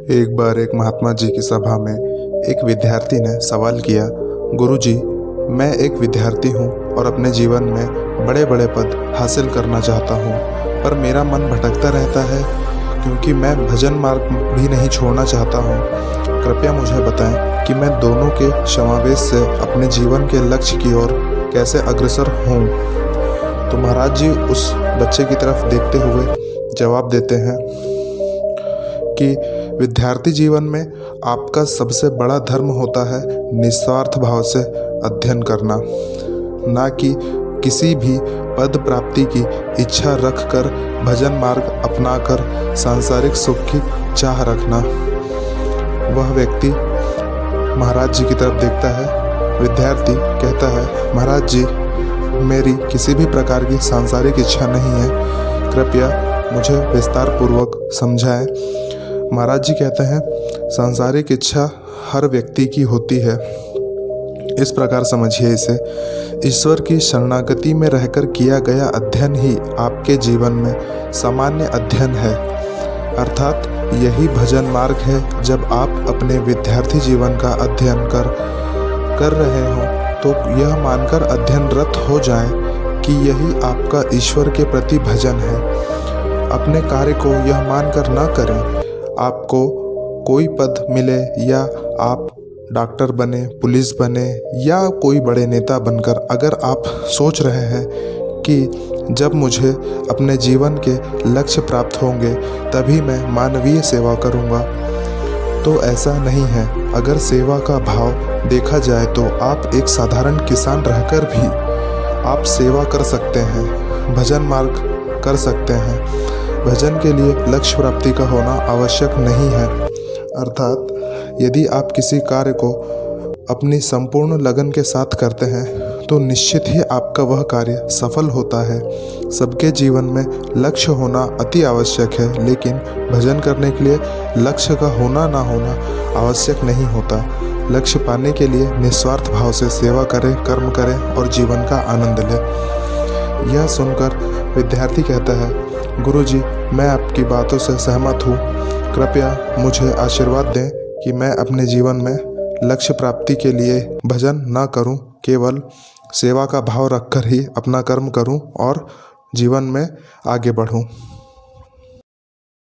एक बार एक महात्मा जी की सभा में एक विद्यार्थी ने सवाल किया, गुरुजी, मैं एक विद्यार्थी हूँ और अपने जीवन में बड़े बड़े पद हासिल करना चाहता हूँ, पर मेरा मन भटकता रहता है क्योंकि मैं भजन मार्ग भी नहीं छोड़ना चाहता हूँ। कृपया मुझे बताएं कि मैं दोनों के समावेश से अपने जीवन के लक्ष्य की ओर कैसे अग्रसर हूँ। तो महाराज जी उस बच्चे की तरफ देखते हुए जवाब देते हैं कि विद्यार्थी जीवन में आपका सबसे बड़ा धर्म होता है निस्वार्थ भाव से अध्ययन करना, ना कि किसी भी पद प्राप्ति की इच्छा रखकर भजन मार्ग अपनाकर सांसारिक सुख की चाह रखना। वह व्यक्ति महाराज जी की तरफ देखता है। विद्यार्थी कहता है, महाराज जी, मेरी किसी भी प्रकार की सांसारिक इच्छा नहीं है, कृपया मुझे विस्तार पूर्वक समझाएं। महाराज जी कहते हैं, सांसारिक इच्छा हर व्यक्ति की होती है। इस प्रकार समझिए इसे, ईश्वर की शरणागति में रहकर किया गया अध्ययन ही आपके जीवन में सामान्य अध्ययन है, अर्थात यही भजन मार्ग है। जब आप अपने विद्यार्थी जीवन का अध्ययन कर रहे हों तो यह मानकर अध्ययनरत हो जाएं कि यही आपका ईश्वर के प्रति भजन है। अपने कार्य को यह मानकर न करें आपको कोई पद मिले या आप डॉक्टर बने, पुलिस बने या कोई बड़े नेता बनकर, अगर आप सोच रहे हैं कि जब मुझे अपने जीवन के लक्ष्य प्राप्त होंगे तभी मैं मानवीय सेवा करूंगा, तो ऐसा नहीं है। अगर सेवा का भाव देखा जाए तो आप एक साधारण किसान रहकर भी आप सेवा कर सकते हैं, भजन मार्ग कर सकते हैं। भजन के लिए लक्ष्य प्राप्ति का होना आवश्यक नहीं है, अर्थात यदि आप किसी कार्य को अपनी संपूर्ण लगन के साथ करते हैं तो निश्चित ही आपका वह कार्य सफल होता है। सबके जीवन में लक्ष्य होना अति आवश्यक है, लेकिन भजन करने के लिए लक्ष्य का होना ना होना आवश्यक नहीं होता। लक्ष्य पाने के लिए निस्वार्थ भाव से सेवा करें, कर्म करें और जीवन का आनंद लें। यह सुनकर विद्यार्थी कहता है, गुरुजी, मैं आपकी बातों से सहमत हूँ, कृपया मुझे आशीर्वाद दें कि मैं अपने जीवन में लक्ष्य प्राप्ति के लिए भजन ना करूं, केवल सेवा का भाव रखकर ही अपना कर्म करूं और जीवन में आगे बढ़ूं।